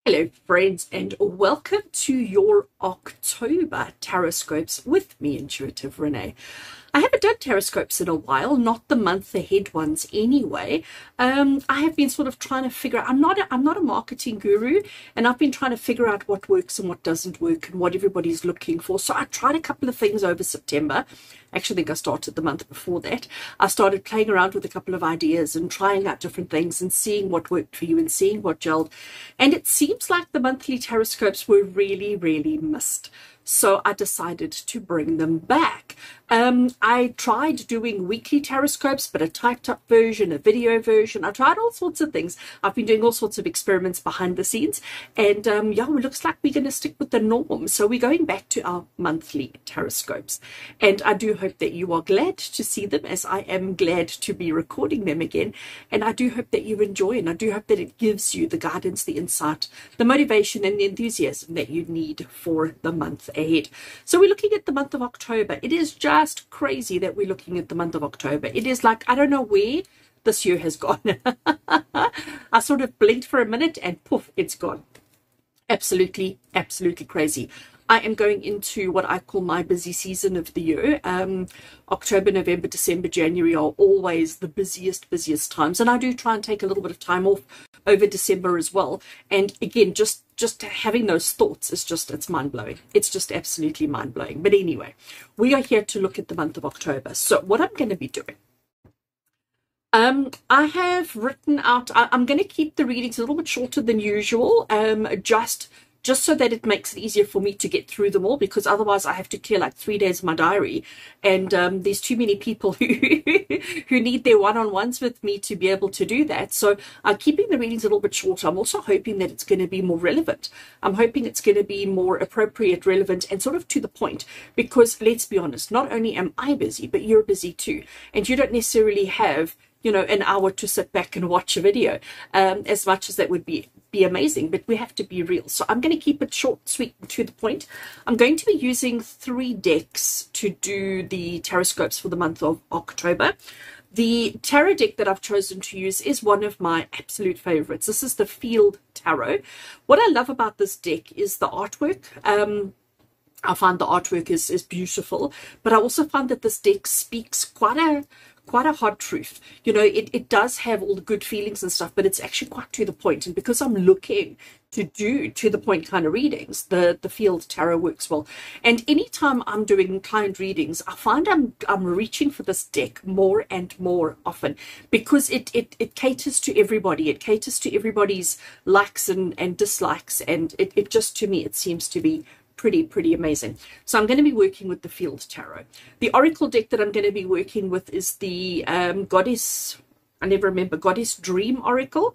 Hello friends, and welcome to your October TarotScopes with me, Intuitive Rene. I haven't done TarotScopes in a while, not the month ahead ones anyway. I have been sort of trying to figure out, I'm not a marketing guru, and I've been trying to figure out what works and what doesn't work and what everybody's looking for. So I tried a couple of things over September. Actually, I think I started the month before that. I started playing around with a couple of ideas and trying out different things and seeing what worked for you and seeing what gelled. And it seems like the monthly TarotScopes were really, really missed. So I decided to bring them back. I tried doing weekly TarotScopes, but a typed up version, a video version. I tried all sorts of things. I've been doing all sorts of experiments behind the scenes. And yeah, it looks like we're going to stick with the norm. So we're going back to our monthly TarotScopes. And I do hope that you are glad to see them, as I am glad to be recording them again. And I do hope that you enjoy, and I do hope that it gives you the guidance, the insight, the motivation and the enthusiasm that you need for the month ahead. So we're looking at the month of October. It is just crazy that we're looking at the month of October. It is like, I don't know where this year has gone. I sort of blinked for a minute and poof, it's gone. Absolutely, absolutely crazy. I am going into what I call my busy season of the year. October, November, December, January are always the busiest times. And I do try and take a little bit of time off over December as well. And again, just having those thoughts is it's mind-blowing. It's just absolutely mind-blowing. But anyway, we are here to look at the month of October. So what I'm going to be doing, I have written out, I'm going to keep the readings a little bit shorter than usual, just so that it makes it easier for me to get through them all, because otherwise I have to clear like 3 days of my diary, and there's too many people who need their one-on-ones with me to be able to do that. So I'm keeping the readings a little bit shorter. I'm also hoping that it's going to be more relevant. I'm hoping it's going to be more appropriate, relevant, and sort of to the point, because let's be honest, not only am I busy, but you're busy too, and you don't necessarily have, you know, an hour to sit back and watch a video, as much as that would be amazing, but we have to be real. So I'm going to keep it short, sweet, and to the point. I'm going to be using 3 decks to do the TarotScopes for the month of October. The tarot deck that I've chosen to use is one of my absolute favorites. This is the Field Tarot. What I love about this deck is the artwork. I find the artwork is beautiful, but I also find that this deck speaks quite a hard truth. You know, it does have all the good feelings and stuff, but it's actually quite to the point. And because I'm looking to do to the point kind of readings, the Field Tarot works well. And anytime I'm doing client readings, I find I'm reaching for this deck more and more often, because it caters to everybody. It caters to everybody's likes and dislikes, and it just, to me, it seems to be pretty amazing. So I'm going to be working with the Field Tarot. The Oracle deck that I'm going to be working with is the Goddess, I never remember, Goddess Dream Oracle.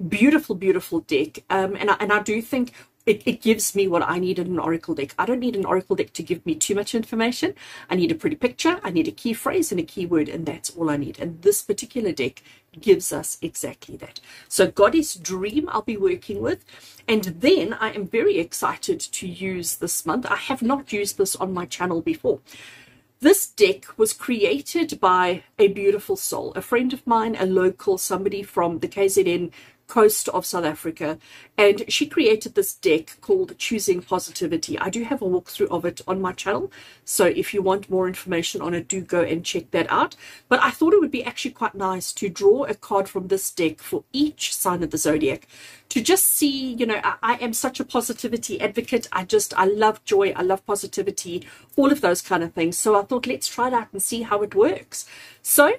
Beautiful deck. And I do think it gives me what I need in an oracle deck. I don't need an oracle deck to give me too much information. I need a pretty picture, I need a key phrase and a keyword, and that's all I need. And this particular deck gives us exactly that. So Goddess Dream I'll be working with. And then I am very excited to use this month. I have not used this on my channel before. This deck was created by a beautiful soul, a friend of mine, a local, somebody from the KZN coast of South Africa, and she created this deck called Choosing Positivity. I do have a walkthrough of it on my channel, so if you want more information on it, do go and check that out. But I thought it would be actually quite nice to draw a card from this deck for each sign of the zodiac, to just see, you know, I am such a positivity advocate. I love joy, I love positivity, all of those kind of things. So I thought, let's try it out and see how it works. So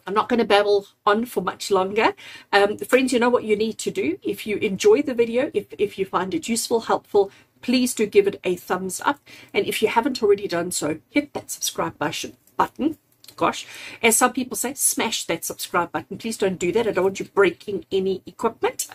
I'm not going to babble on for much longer. Friends, you know what you need to do. If you enjoy the video, if you find it useful, helpful, please do give it a thumbs up. And if you haven't already done so, hit that subscribe button. Gosh, as some people say, smash that subscribe button. Please don't do that. I don't want you breaking any equipment.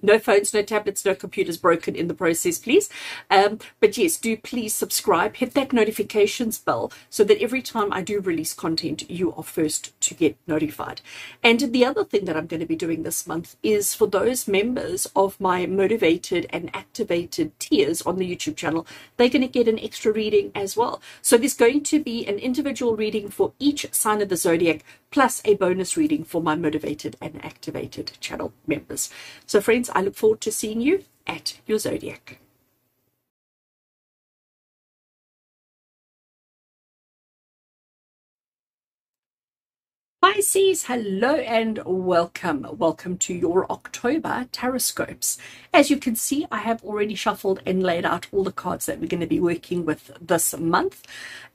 No phones, no tablets, no computers broken in the process, please. But yes, do please subscribe. Hit that notifications bell so that every time I do release content, you are first to get notified. And the other thing that I'm going to be doing this month is for those members of my motivated and activated tiers on the YouTube channel, they're going to get an extra reading as well. So there's going to be an individual reading for each sign of the zodiac, plus a bonus reading for my motivated and activated channel members. So friends, I look forward to seeing you at your zodiac. Pisces, hello and welcome. Welcome to your October TarotScopes. As you can see, I have already shuffled and laid out all the cards that we're going to be working with this month.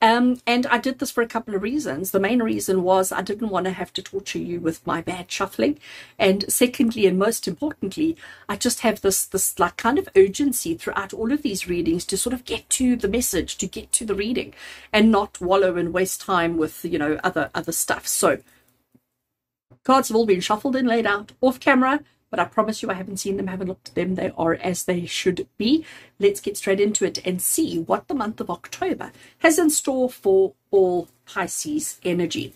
And I did this for a couple of reasons. The main reason was I didn't want to have to torture you with my bad shuffling. And secondly, and most importantly, I just have this like kind of urgency throughout all of these readings to sort of get to the message, to get to the reading, and not wallow and waste time with, you know, other stuff. So cards have all been shuffled and laid out off camera, but I promise you I haven't seen them, haven't looked at them. They are as they should be. Let's get straight into it and see what the month of October has in store for all Pisces energy.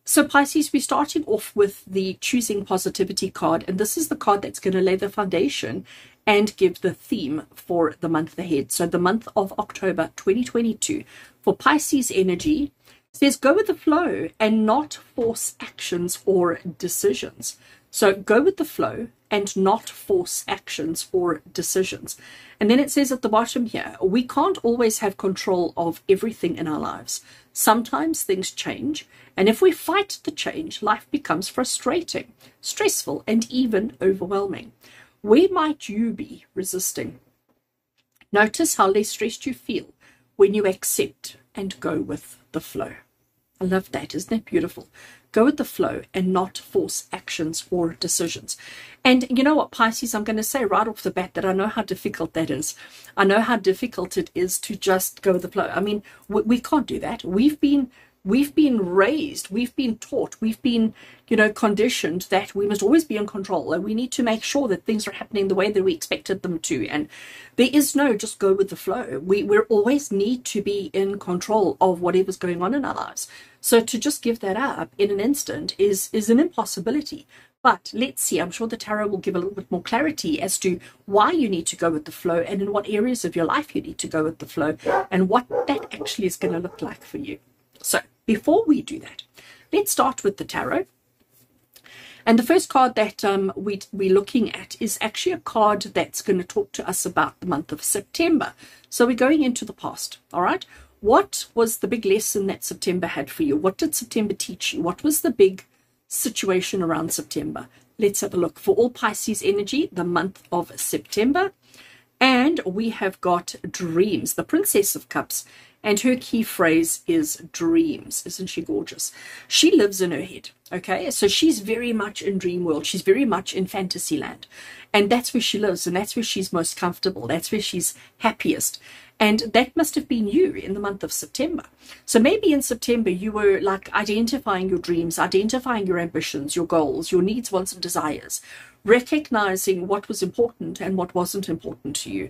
So Pisces, we're starting off with the Choosing Positivity card, and this is the card that's going to lay the foundation and give the theme for the month ahead. So the month of October 2022 for Pisces energy says go with the flow and not force actions or decisions. So go with the flow and not force actions or decisions. And then it says at the bottom here, we can't always have control of everything in our lives. Sometimes things change, and if we fight the change, life becomes frustrating, stressful, and even overwhelming. Where might you be resisting? Notice how less stressed you feel when you accept and go with the flow. I love that. Isn't that beautiful? Go with the flow and not force actions or decisions. And you know what, Pisces, I'm going to say right off the bat that I know how difficult that is. I know how difficult it is to just go with the flow. I mean, we can't do that. We've been raised, we've been taught, we've been, you know, conditioned that we must always be in control, and we need to make sure that things are happening the way that we expected them to. And there is no just go with the flow. We always need to be in control of whatever's going on in our lives. So to just give that up in an instant is an impossibility. But let's see, I'm sure the tarot will give a little bit more clarity as to why you need to go with the flow and in what areas of your life you need to go with the flow and what that actually is going to look like for you. So before we do that, let's start with the tarot. And the first card that we're looking at is actually a card that's going to talk to us about the month of September. So we're going into the past, all right? What was the big lesson that September had for you? What did September teach you? What was the big situation around September? Let's have a look. For all Pisces energy, the month of September. And we have got dreams, the Princess of Cups. And her key phrase is dreams. Isn't she gorgeous? She lives in her head, okay? So she's very much in dream world. She's very much in fantasy land. And that's where she lives, and that's where she's most comfortable. That's where she's happiest. And that must have been you in the month of September. So maybe in September you were like identifying your dreams, identifying your ambitions, your goals, your needs, wants, and desires, recognizing what was important and what wasn't important to you.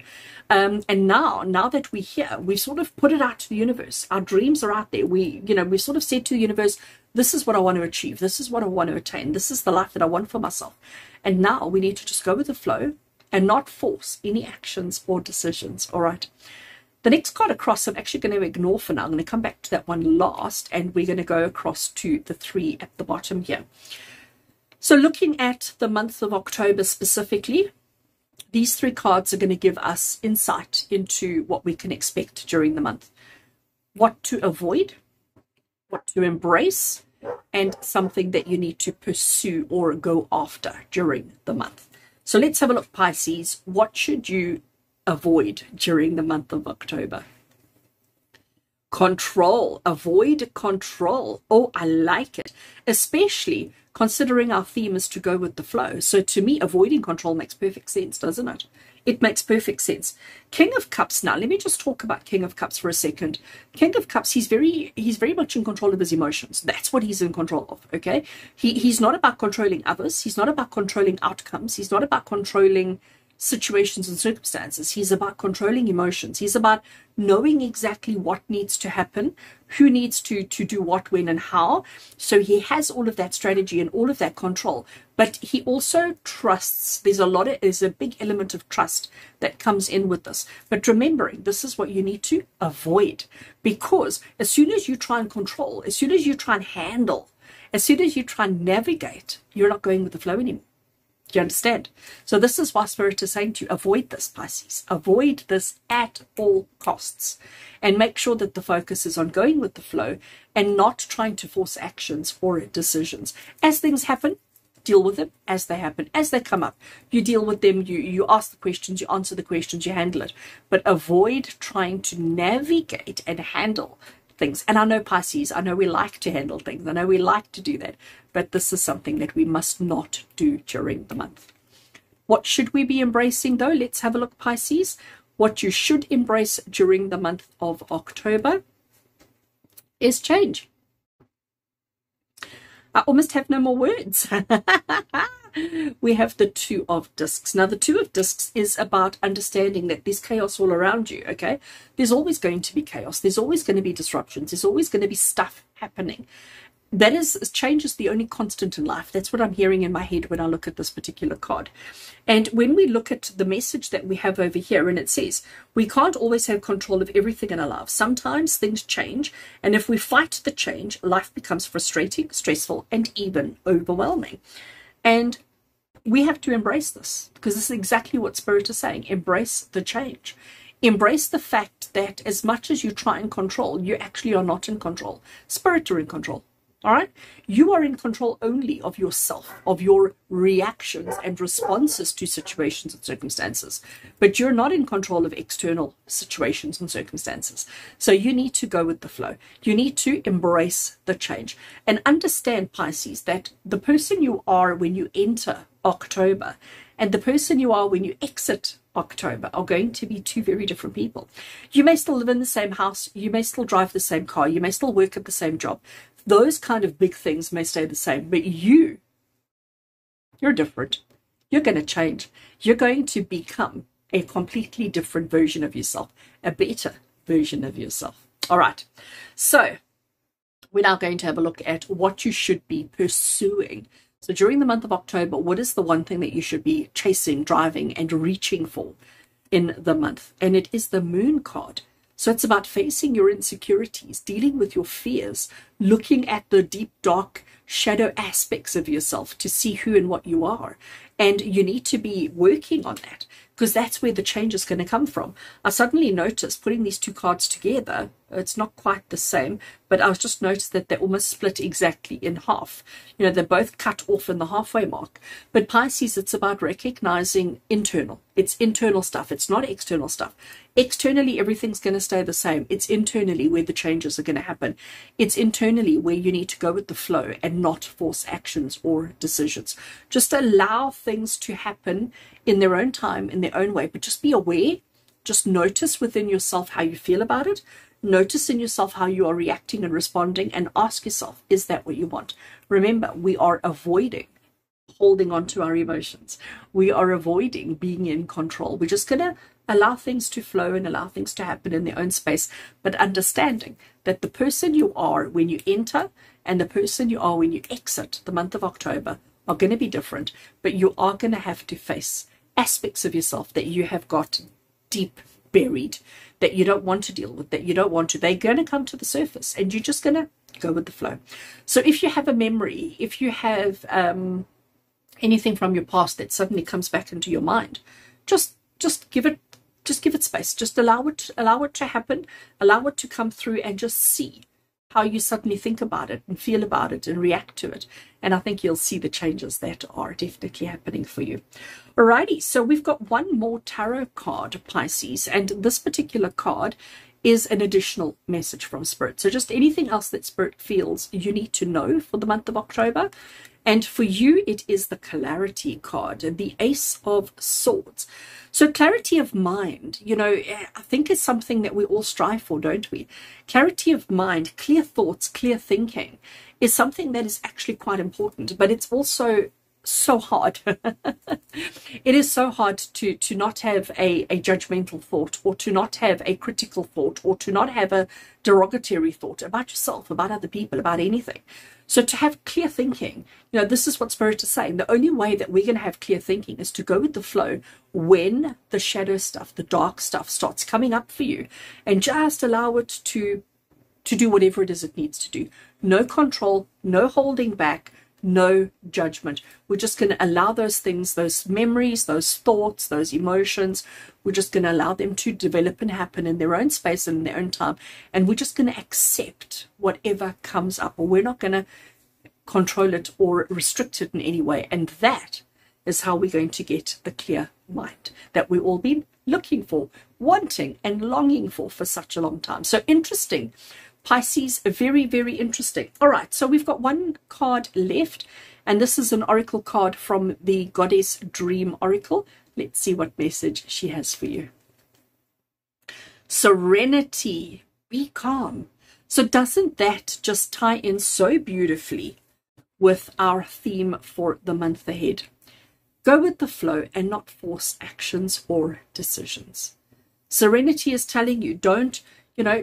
And now that we're here, we've sort of put it out to the universe. Our dreams are out there. We've sort of said to the universe, this is what I want to achieve. This is what I want to attain. This is the life that I want for myself. And now we need to just go with the flow and not force any actions or decisions. All right. The next card across, I'm actually going to ignore for now. I'm going to come back to that one last, and we're going to go across to the 3 at the bottom here. So looking at the month of October specifically, these 3 cards are going to give us insight into what we can expect during the month. What to avoid, what to embrace, and something that you need to pursue or go after during the month. So let's have a look, Pisces. What should you avoid during the month of October? Control. Avoid control. Oh, I like it. Especially considering our theme is to go with the flow. So to me, avoiding control makes perfect sense, doesn't it? It makes perfect sense. King of Cups now. Let me just talk about King of Cups for a second. King of Cups, he's very much in control of his emotions. That's what he's in control of, okay? He's not about controlling others. He's not about controlling outcomes. He's not about controlling situations and circumstances. He's about controlling emotions. He's about knowing exactly what needs to happen, who needs to do what, when, and how. So he has all of that strategy and all of that control, but he also trusts. There's a big element of trust that comes in with this. But remembering, this is what you need to avoid, because as soon as you try and control, as soon as you try and handle, as soon as you try and navigate, you're not going with the flow anymore. Do you understand? So this is why Spirit is saying to you, avoid this, Pisces. Avoid this at all costs. And make sure that the focus is on going with the flow and not trying to force actions or decisions. As things happen, deal with them as they happen. As they come up, you deal with them, you ask the questions, you answer the questions, you handle it. But avoid trying to navigate and handle things. And I know, Pisces, I know we like to handle things. I know we like to do that. But this is something that we must not do during the month. What should we be embracing, though? Let's have a look, Pisces. What you should embrace during the month of October is change. I almost have no more words. We have the Two of Discs. Now, the Two of Discs is about understanding that there's chaos all around you, okay? There's always going to be chaos. There's always going to be disruptions. There's always going to be stuff happening. That is, change is the only constant in life. That's what I'm hearing in my head when I look at this particular card. And when we look at the message that we have over here, and it says, we can't always have control of everything in our lives. Sometimes things change, and if we fight the change, life becomes frustrating, stressful, and even overwhelming. And we have to embrace this, because this is exactly what Spirit is saying. Embrace the change. Embrace the fact that as much as you try and control, you actually are not in control. Spirit are in control. All right, you are in control only of yourself, of your reactions and responses to situations and circumstances, but you're not in control of external situations and circumstances. So you need to go with the flow. You need to embrace the change and understand, Pisces, that the person you are when you enter October and the person you are when you exit October are going to be two very different people. You may still live in the same house. You may still drive the same car. You may still work at the same job. Those kind of big things may stay the same, but you're different. You're going to change. You're going to become a completely different version of yourself, a better version of yourself. All right. So we're now going to have a look at what you should be pursuing. So during the month of October, what is the one thing that you should be chasing, driving, and reaching for in the month? And it is the Moon card. So it's about facing your insecurities, dealing with your fears, looking at the deep, dark shadow aspects of yourself to see who and what you are. And you need to be working on that, because that's where the change is going to come from. I suddenly noticed putting these two cards together, it's not quite the same, but I just noticed that they almost split exactly in half. You know, they're both cut off in the halfway mark. But Pisces, it's about recognizing internal. It's internal stuff. It's not external stuff. Externally, everything's going to stay the same. It's internally where the changes are going to happen. It's internally where you need to go with the flow and not force actions or decisions. Just allow things to happen in their own time, in their own way, but just be aware. Just notice within yourself how you feel about it. Notice in yourself how you are reacting and responding, and ask yourself, is that what you want? Remember, we are avoiding holding on to our emotions. We are avoiding being in control. We're just going to allow things to flow and allow things to happen in their own space, but understanding that the person you are when you enter and the person you are when you exit the month of October are going to be different, but you are going to have to face aspects of yourself that you have got deep buried, that you don't want to deal with, that you don't want to. They're going to come to the surface, and you're just going to go with the flow. So if you have a memory, if you have anything from your past that suddenly comes back into your mind, just give it space. Just allow it to happen, allow it to come through, and just see how you suddenly think about it and feel about it and react to it. And I think you'll see the changes that are definitely happening for you. Alrighty, so we've got one more tarot card, Pisces, and this particular card is an additional message from Spirit. So just anything else that Spirit feels you need to know for the month of October. And for you, it is the clarity card, the Ace of Swords. So clarity of mind, you know, I think is something that we all strive for, don't we? Clarity of mind, clear thoughts, clear thinking is something that is actually quite important, but it's also so hard. It is so hard to not have a judgmental thought, or to not have a critical thought, or to not have a derogatory thought about yourself, about other people, about anything. So to have clear thinking, you know, this is what Spirit is saying. The only way that we're going to have clear thinking is to go with the flow when the shadow stuff, the dark stuff starts coming up for you, and just allow it to do whatever it is it needs to do. No control, no holding back, no judgment. We're just going to allow those things, those memories, those thoughts, those emotions, we're just going to allow them to develop and happen in their own space and in their own time. And we're just going to accept whatever comes up, or we're not going to control it or restrict it in any way. And that is how we're going to get the clear mind that we've all been looking for, wanting and longing for such a long time. So interesting. Pisces, very, very interesting. All right, so we've got one card left, and this is an oracle card from the Goddess Dream Oracle. Let's see what message she has for you. Serenity, be calm. So doesn't that just tie in so beautifully with our theme for the month ahead? Go with the flow and not force actions or decisions. Serenity is telling you, don't,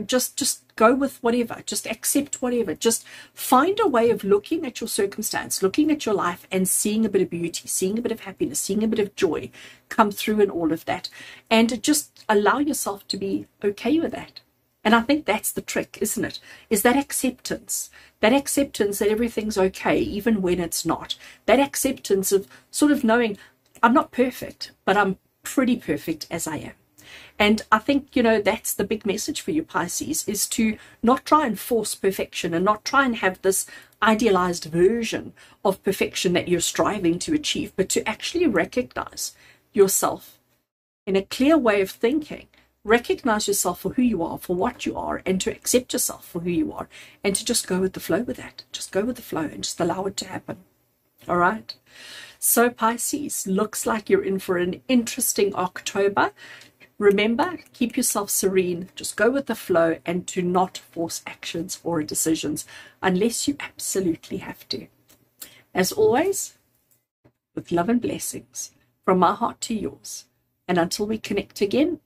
just go with whatever, just accept whatever, just find a way of looking at your circumstance, looking at your life and seeing a bit of beauty, seeing a bit of happiness, seeing a bit of joy come through in all of that, and just allow yourself to be okay with that. And I think that's the trick, isn't it? Is that acceptance that everything's okay, even when it's not. That acceptance of sort of knowing I'm not perfect, but I'm pretty perfect as I am. And I think, that's the big message for you, Pisces, is to not try and force perfection and not try and have this idealized version of perfection that you're striving to achieve, but to actually recognize yourself in a clear way of thinking. Recognize yourself for who you are, for what you are, and to accept yourself for who you are, and to just go with the flow with that. Just go with the flow and just allow it to happen. All right. So Pisces, looks like you're in for an interesting October. Remember, keep yourself serene, just go with the flow, and do not force actions or decisions unless you absolutely have to. As always, with love and blessings from my heart to yours. And until we connect again,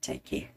take care.